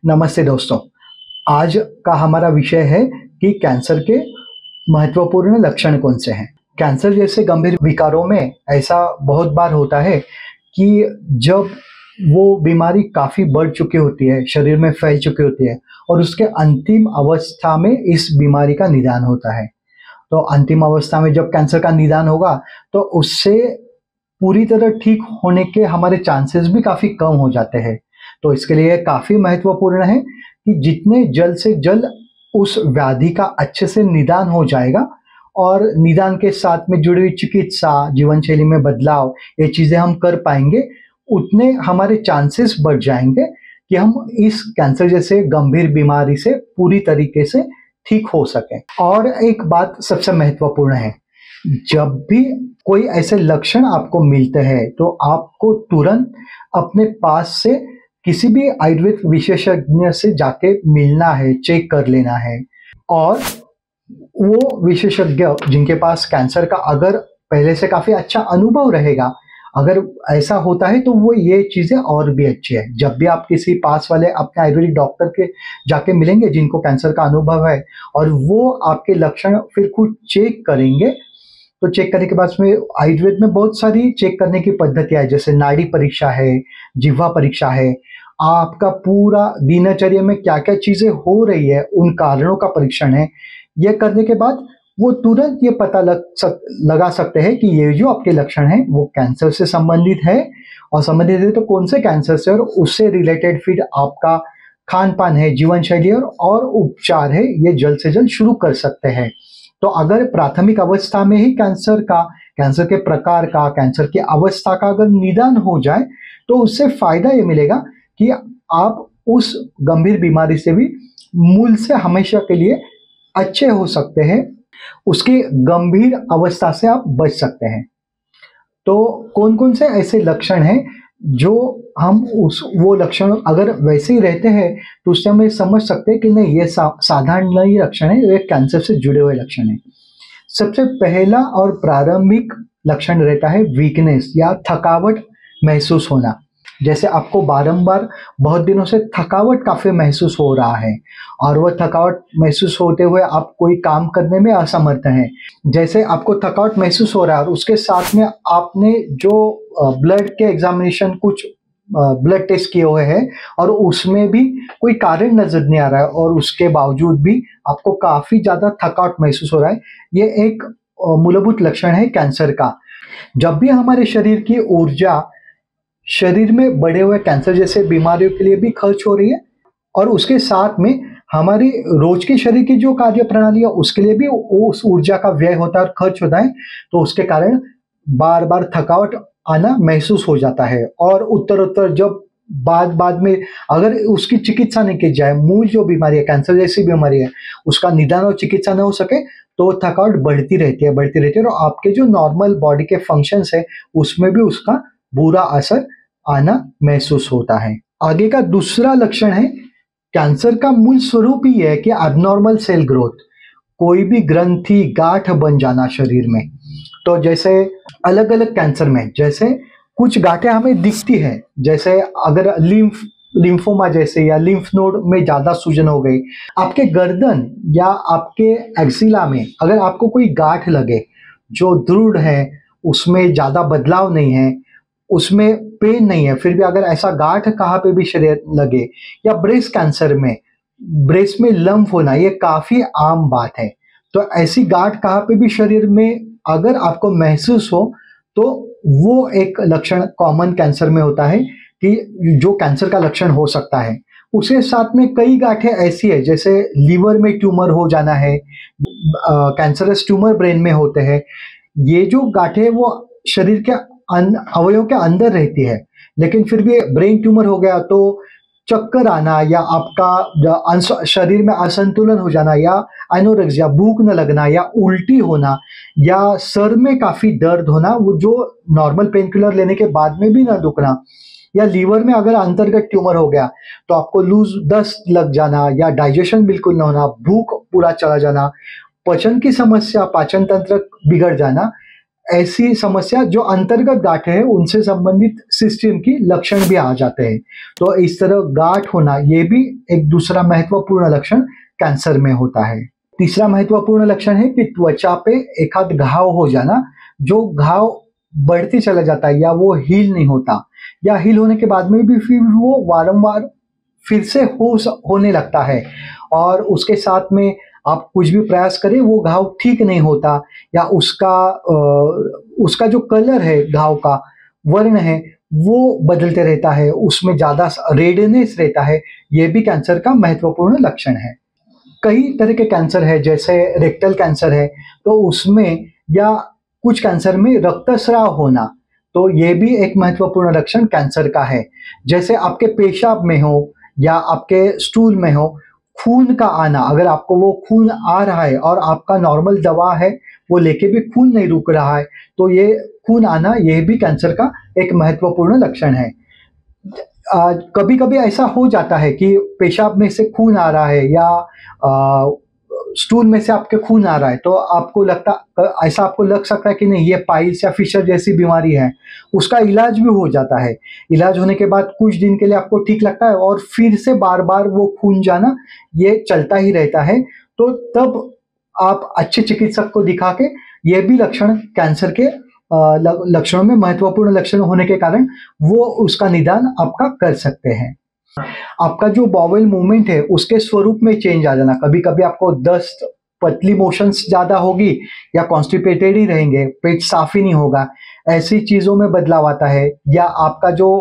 नमस्ते दोस्तों। आज का हमारा विषय है कि कैंसर के महत्वपूर्ण लक्षण कौन से हैं। कैंसर जैसे गंभीर विकारों में ऐसा बहुत बार होता है कि जब वो बीमारी काफ़ी बढ़ चुकी होती है, शरीर में फैल चुकी होती है और उसके अंतिम अवस्था में इस बीमारी का निदान होता है। तो अंतिम अवस्था में जब कैंसर का निदान होगा तो उससे पूरी तरह ठीक होने के हमारे चांसेस भी काफ़ी कम हो जाते हैं। तो इसके लिए काफ़ी महत्वपूर्ण है कि जितने जल्द से जल्द उस व्याधि का अच्छे से निदान हो जाएगा और निदान के साथ में जुड़ी हुई चिकित्सा, जीवन शैली में बदलाव, ये चीज़ें हम कर पाएंगे, उतने हमारे चांसेस बढ़ जाएंगे कि हम इस कैंसर जैसे गंभीर बीमारी से पूरी तरीके से ठीक हो सकें। और एक बात सबसे महत्वपूर्ण है, जब भी कोई ऐसे लक्षण आपको मिलते हैं तो आपको तुरंत अपने पास से किसी भी आयुर्वेद विशेषज्ञ से जाके मिलना है, चेक कर लेना है। और वो विशेषज्ञ जिनके पास कैंसर का अगर पहले से काफ़ी अच्छा अनुभव रहेगा, अगर ऐसा होता है तो वो ये चीज़ें और भी अच्छी है। जब भी आप किसी पास वाले अपने आयुर्वेदिक डॉक्टर के जाके मिलेंगे जिनको कैंसर का अनुभव है और वो आपके लक्षण फिर खुद चेक करेंगे, तो चेक करने के बाद में आयुर्वेद में बहुत सारी चेक करने की पद्धतियाँ है, जैसे नाड़ी परीक्षा है, जिह्वा परीक्षा है, आपका पूरा दिनचर्या में क्या-क्या चीज़ें हो रही है, उन कारणों का परीक्षण है। ये करने के बाद वो तुरंत ये पता लगा सकते हैं कि ये जो आपके लक्षण हैं वो कैंसर से संबंधित है, और संबंधित है तो कौन से कैंसर से, और उससे रिलेटेड फिर आपका खान-पान है, जीवन शैली और उपचार है, ये जल्द से जल्द शुरू कर सकते हैं। तो अगर प्राथमिक अवस्था में ही कैंसर के प्रकार का, कैंसर की अवस्था का अगर निदान हो जाए तो उससे फायदा ये मिलेगा कि आप उस गंभीर बीमारी से भी मूल से हमेशा के लिए अच्छे हो सकते हैं, उसकी गंभीर अवस्था से आप बच सकते हैं। तो कौन-कौन से ऐसे लक्षण हैं जो हम वो लक्षण अगर वैसे ही रहते हैं तो उससे हम ये समझ सकते हैं कि नहीं, ये साधारण नहीं लक्षण है, ये कैंसर से जुड़े हुए लक्षण हैं। सबसे पहला और प्रारंभिक लक्षण रहता है वीकनेस या थकावट महसूस होना। जैसे आपको बारंबार बहुत दिनों से थकावट काफ़ी महसूस हो रहा है और वह थकावट महसूस होते हुए आप कोई काम करने में असमर्थ हैं। जैसे आपको थकावट महसूस हो रहा है और उसके साथ में आपने जो ब्लड के एग्जामिनेशन कुछ ब्लड टेस्ट किए हुए हैं और उसमें भी कोई कारण नजर नहीं आ रहा है और उसके बावजूद भी आपको काफ़ी ज़्यादा थकावट महसूस हो रहा है, ये एक मूलभूत लक्षण है कैंसर का। जब भी हमारे शरीर की ऊर्जा शरीर में बढ़े हुए कैंसर जैसे बीमारियों के लिए भी खर्च हो रही है और उसके साथ में हमारी रोज के शरीर की जो कार्य प्रणाली है उसके लिए भी उस ऊर्जा का व्यय होता है और खर्च होता है, तो उसके कारण बार बार थकावट आना महसूस हो जाता है। और उत्तर जब बाद में अगर उसकी चिकित्सा नहीं की जाए, मूल जो बीमारी है, कैंसर जैसी बीमारी है, उसका निदान और चिकित्सा न हो सके तो थकावट बढ़ती रहती है और आपके जो नॉर्मल बॉडी के फंक्शंस है उसमें भी उसका बुरा असर आना महसूस होता है। आगे का दूसरा लक्षण है, कैंसर का मूल स्वरूप ही है कि एबनॉर्मल सेल ग्रोथ, कोई भी ग्रंथि गांठ बन जाना शरीर में। तो जैसे अलग अलग कैंसर में जैसे कुछ गांठें हमें दिखती है, जैसे अगर लिम्फोमा जैसे या लिम्फ नोड में ज्यादा सूजन हो गई, आपके गर्दन या आपके एक्सिला में अगर आपको कोई गांठ लगे जो दृढ़ है, उसमें ज्यादा बदलाव नहीं है, उसमें पेन नहीं है, फिर भी अगर ऐसा गांठ कहाँ पे भी शरीर लगे, या ब्रेस्ट कैंसर में ब्रेस्ट में लम्फ होना, ये काफी आम बात है। तो ऐसी गांठ कहाँ पे भी शरीर में अगर आपको महसूस हो तो वो एक लक्षण कॉमन कैंसर में होता है कि जो कैंसर का लक्षण हो सकता है। उसके साथ में कई गांठें ऐसी है, जैसे लीवर में ट्यूमर हो जाना है, कैंसरस ट्यूमर ब्रेन में होते हैं। ये जो गांठें वो शरीर के अवयव के अंदर रहती है, लेकिन फिर भी ब्रेन ट्यूमर हो गया तो चक्कर आना या आपका शरीर में असंतुलन हो जाना या एनोरेक्सिया, भूख न लगना या उल्टी होना या सर में काफी दर्द होना, वो जो नॉर्मल पेन किलर लेने के बाद में भी ना दुखना, या लीवर में अगर अंतर्गत ट्यूमर हो गया तो आपको लूज दस्त लग जाना या डाइजेशन बिल्कुल ना होना, भूख पूरा चला जाना, पाचन की समस्या, पाचन तंत्र बिगड़ जाना, ऐसी समस्या जो अंतर्गत गांठ है उनसे संबंधित सिस्टम की लक्षण भी आ जाते हैं। तो इस तरह गांठ होना ये भी एक दूसरा महत्वपूर्ण लक्षण कैंसर में होता है। तीसरा महत्वपूर्ण लक्षण है कि त्वचा पे एक आध घाव हो जाना, जो घाव बढ़ते चला जाता है या वो हील नहीं होता, या हील होने के बाद में भी फिर वो वारंवार फिर से होने लगता है, और उसके साथ में आप कुछ भी प्रयास करें वो घाव ठीक नहीं होता, या उसका जो कलर है, घाव का वर्ण है, वो बदलते रहता है, उसमें ज़्यादा रेडनेस रहता है। ये भी कैंसर का महत्वपूर्ण लक्षण है। कई तरह के कैंसर है, जैसे रेक्टल कैंसर है, तो उसमें या कुछ कैंसर में रक्तस्राव होना, तो ये भी एक महत्वपूर्ण लक्षण कैंसर का है। जैसे आपके पेशाब में हो या आपके स्टूल में हो खून का आना, अगर आपको वो खून आ रहा है और आपका नॉर्मल दवा है वो लेके भी खून नहीं रुक रहा है, तो ये खून आना ये भी कैंसर का एक महत्वपूर्ण लक्षण है। कभी कभी ऐसा हो जाता है कि पेशाब में से खून आ रहा है या स्टूल में से आपके खून आ रहा है, तो ऐसा आपको लग सकता है कि नहीं ये पाइल्स या फिशर जैसी बीमारी है। उसका इलाज भी हो जाता है। इलाज होने के बाद कुछ दिन के लिए आपको ठीक लगता है और फिर से बार बार वो खून जाना ये चलता ही रहता है। तो तब आप अच्छे चिकित्सक को दिखा के ये भी लक्षण कैंसर के लक्षणों में महत्वपूर्ण लक्षण होने के कारण वो उसका निदान आपका कर सकते हैं। आपका जो बॉवेल मूवमेंट है उसके स्वरूप में चेंज आ जाना, कभी कभी आपको दस्त, पतली मोशंस ज्यादा होगी या कॉन्स्टिपेटेड ही रहेंगे, पेट साफ ही नहीं होगा, ऐसी चीजों में बदलाव आता है। या आपका जो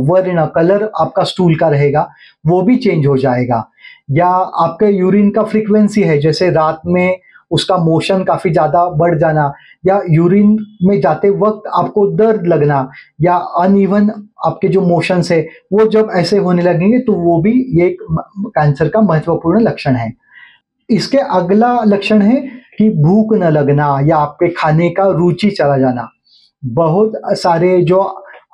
वर्ण कलर आपका स्टूल का रहेगा वो भी चेंज हो जाएगा। या आपके यूरिन का फ्रीक्वेंसी है, जैसे रात में उसका मोशन काफी ज्यादा बढ़ जाना, या यूरिन में जाते वक्त आपको दर्द लगना, या अनइवन आपके जो मोशंस है वो जब ऐसे होने लगेंगे, तो वो भी ये कैंसर का महत्वपूर्ण लक्षण है। इसके अगला लक्षण है कि भूख न लगना या आपके खाने का रुचि चला जाना। बहुत सारे जो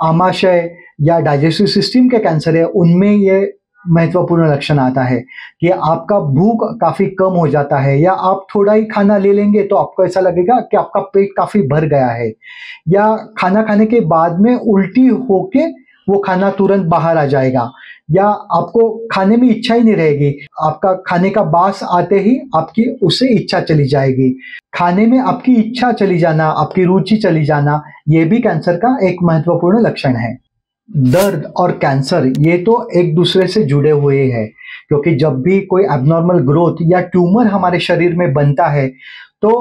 आमाशय या डाइजेस्टिव सिस्टम के कैंसर है उनमें ये महत्वपूर्ण लक्षण आता है कि आपका भूख काफी कम हो जाता है, या आप थोड़ा ही खाना ले लेंगे तो आपको ऐसा लगेगा कि आपका पेट काफी भर गया है, या खाना खाने के बाद में उल्टी होके वो खाना तुरंत बाहर आ जाएगा, या आपको खाने में इच्छा ही नहीं रहेगी, आपका खाने का बास आते ही आपकी उससे इच्छा चली जाएगी। खाने में आपकी इच्छा चली जाना, आपकी रुचि चली जाना, ये भी कैंसर का एक महत्वपूर्ण लक्षण है। दर्द और कैंसर ये तो एक दूसरे से जुड़े हुए हैं, क्योंकि जब भी कोई एबनॉर्मल ग्रोथ या ट्यूमर हमारे शरीर में बनता है तो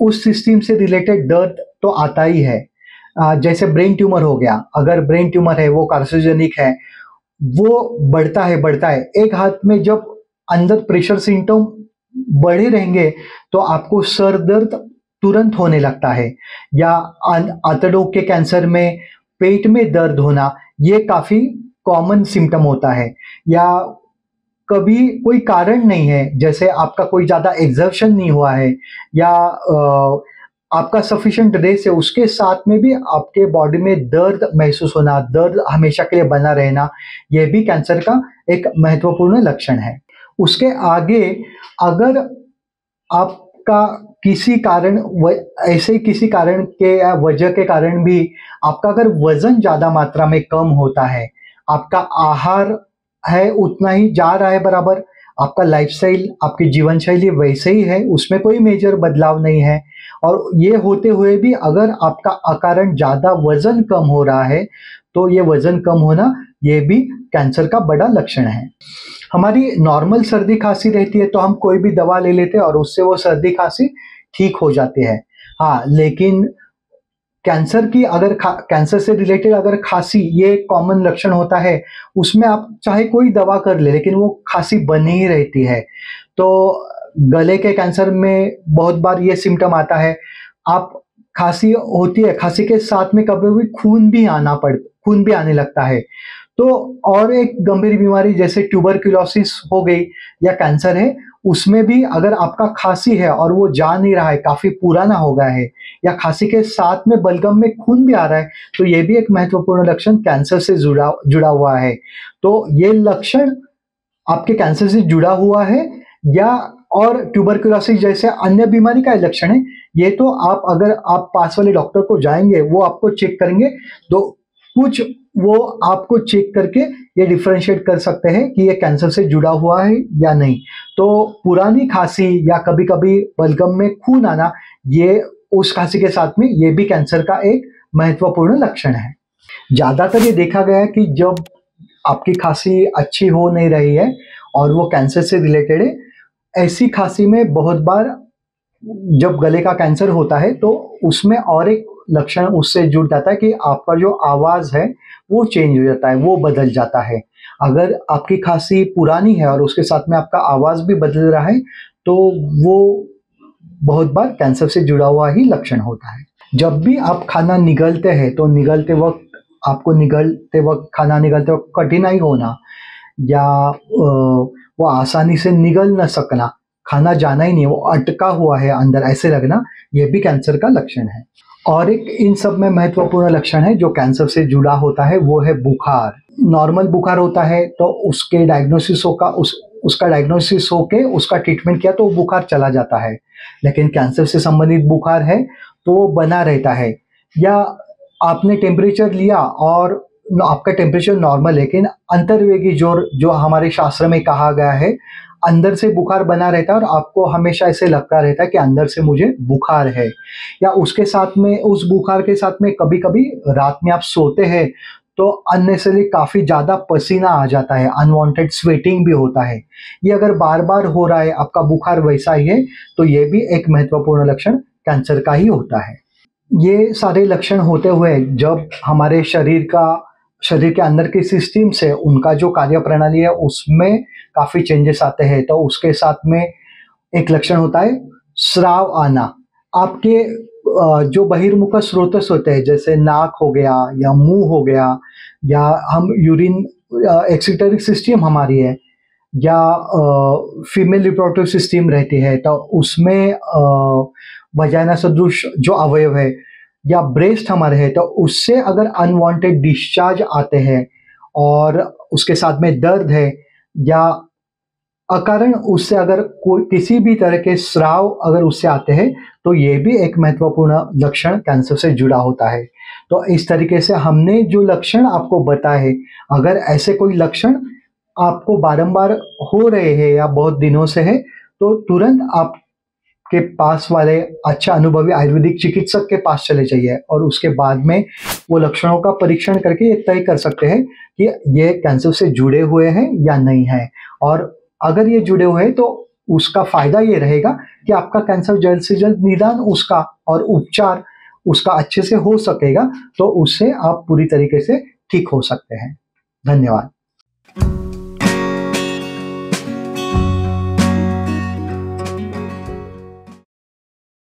उस सिस्टम से रिलेटेड दर्द तो आता ही है। जैसे ब्रेन ट्यूमर हो गया, अगर ब्रेन ट्यूमर है वो कार्सिनोजेनिक है, वो बढ़ता है एक हाथ में, जब अंदर प्रेशर सिम्टम बढ़े रहेंगे तो आपको सर दर्द तुरंत होने लगता है। या आंतड़ों के कैंसर में पेट में दर्द होना ये काफी कॉमन सिम्टम होता है। या कभी कोई कारण नहीं है, जैसे आपका कोई ज्यादा एग्जर्शन नहीं हुआ है, या आपका सफिशिएंट रेस्ट है, उसके साथ में भी आपके बॉडी में दर्द महसूस होना, दर्द हमेशा के लिए बना रहना, यह भी कैंसर का एक महत्वपूर्ण लक्षण है। उसके आगे अगर आपका किसी कारण ऐसे किसी कारण के या वजह के कारण भी आपका अगर वजन ज्यादा मात्रा में कम होता है, आपका आहार है उतना ही जा रहा है बराबर, आपका लाइफस्टाइल, आपकी जीवन शैली वैसे ही है, उसमें कोई मेजर बदलाव नहीं है, और ये होते हुए भी अगर आपका अकारण ज्यादा वजन कम हो रहा है, तो ये वजन कम होना ये भी कैंसर का बड़ा लक्षण है। हमारी नॉर्मल सर्दी खांसी रहती है तो हम कोई भी दवा ले लेते हैं और उससे वो सर्दी खांसी ठीक हो जाती है। हाँ, लेकिन कैंसर से रिलेटेड अगर खांसी ये कॉमन लक्षण होता है, उसमें आप चाहे कोई दवा कर ले लेकिन वो खांसी बनी ही रहती है। तो गले के कैंसर में बहुत बार ये सिम्टम आता है, आप खांसी होती है, खांसी के साथ में कभी भी खून भी आने लगता है। तो और एक गंभीर बीमारी जैसे ट्यूबरक्यूलोसिस हो गई या कैंसर है, उसमें भी अगर आपका खांसी है और वो जा नहीं रहा है, काफी पुराना हो गया है, या खांसी के साथ में बलगम में खून भी आ रहा है, तो ये भी एक महत्वपूर्ण लक्षण कैंसर से जुड़ा हुआ है। तो ये लक्षण आपके कैंसर से जुड़ा हुआ है या और ट्यूबरकुलोसिस जैसे अन्य बीमारी का लक्षण है, ये तो आप अगर आप पास वाले डॉक्टर को जाएंगे, वो आपको चेक करेंगे, तो कुछ वो आपको चेक करके ये डिफरेंशिएट कर सकते हैं कि ये कैंसर से जुड़ा हुआ है या नहीं। तो पुरानी खांसी या कभी कभी बलगम में खून आना, ये उस खांसी के साथ में ये भी कैंसर का एक महत्वपूर्ण लक्षण है। ज्यादातर ये देखा गया है कि जब आपकी खांसी अच्छी हो नहीं रही है और वो कैंसर से रिलेटेड है, ऐसी खांसी में बहुत बार जब गले का कैंसर होता है तो उसमें और एक लक्षण उससे जुड़ जाता है कि आपका जो आवाज है वो चेंज हो जाता है, वो बदल जाता है। अगर आपकी खांसी पुरानी है और उसके साथ में आपका आवाज भी बदल रहा है, तो वो बहुत बार कैंसर से जुड़ा हुआ ही लक्षण होता है। जब भी आप खाना निगलते हैं तो निगलते वक्त आपको खाना निगलते वक्त कठिनाई होना या वो आसानी से निगल न सकना, खाना जाना ही नहीं, वो अटका हुआ है अंदर ऐसे लगना, ये भी कैंसर का लक्षण है। और एक इन सब में महत्वपूर्ण लक्षण है जो कैंसर से जुड़ा होता है, वो है बुखार। नॉर्मल बुखार होता है तो उसके डायग्नोसिस का उसका डायग्नोसिस होके उसका ट्रीटमेंट किया तो बुखार चला जाता है। लेकिन कैंसर से संबंधित बुखार है तो वो बना रहता है। या आपने टेम्परेचर लिया और आपका टेम्परेचर नॉर्मल है, लेकिन अंतर्वेगी जोर जो हमारे शास्त्र में कहा गया है, अंदर से बुखार बना रहता है और आपको हमेशा ऐसे लगता रहता है कि अंदर से मुझे बुखार है। या उसके साथ में उस बुखार के साथ में कभी कभी रात में आप सोते हैं तो अननेसेसरी काफी ज्यादा पसीना आ जाता है, अनवांटेड स्वेटिंग भी होता है। ये अगर बार बार हो रहा है, आपका बुखार वैसा ही है, तो ये भी एक महत्वपूर्ण लक्षण कैंसर का ही होता है। ये सारे लक्षण होते हुए जब हमारे शरीर के अंदर की सिस्टम से उनका जो कार्य प्रणाली है उसमें काफी चेंजेस आते हैं, तो उसके साथ में एक लक्षण होता है स्राव आना। आपके जो बहिर्मुख स्रोत होते हैं, जैसे नाक हो गया या मुंह हो गया, या हम यूरिन एक्सीटरी सिस्टम हमारी है, या फीमेल रिप्रोडक्टिव सिस्टम रहती है, तो उसमें वजाइना सदृश जो अवयव है, या ब्रेस्ट हमारे है, तो उससे अगर अनवांटेड डिस्चार्ज आते हैं और उसके साथ में दर्द है, या अकारण उससे अगर कोई किसी भी तरह के स्राव अगर उससे आते हैं, तो ये भी एक महत्वपूर्ण लक्षण कैंसर से जुड़ा होता है। तो इस तरीके से हमने जो लक्षण आपको बताए, अगर ऐसे कोई लक्षण आपको बारंबार हो रहे हैं या बहुत दिनों से है, तो तुरंत आपके पास वाले अच्छा अनुभवी आयुर्वेदिक चिकित्सक के पास चले जाइए और उसके बाद में वो लक्षणों का परीक्षण करके ये तय कर सकते हैं कि ये कैंसर से जुड़े हुए हैं या नहीं है। और अगर ये जुड़े हुए हैं तो उसका फायदा ये रहेगा कि आपका कैंसर जल्द से जल्द निदान उसका और उपचार उसका अच्छे से हो सकेगा, तो उससे आप पूरी तरीके से ठीक हो सकते हैं। धन्यवाद।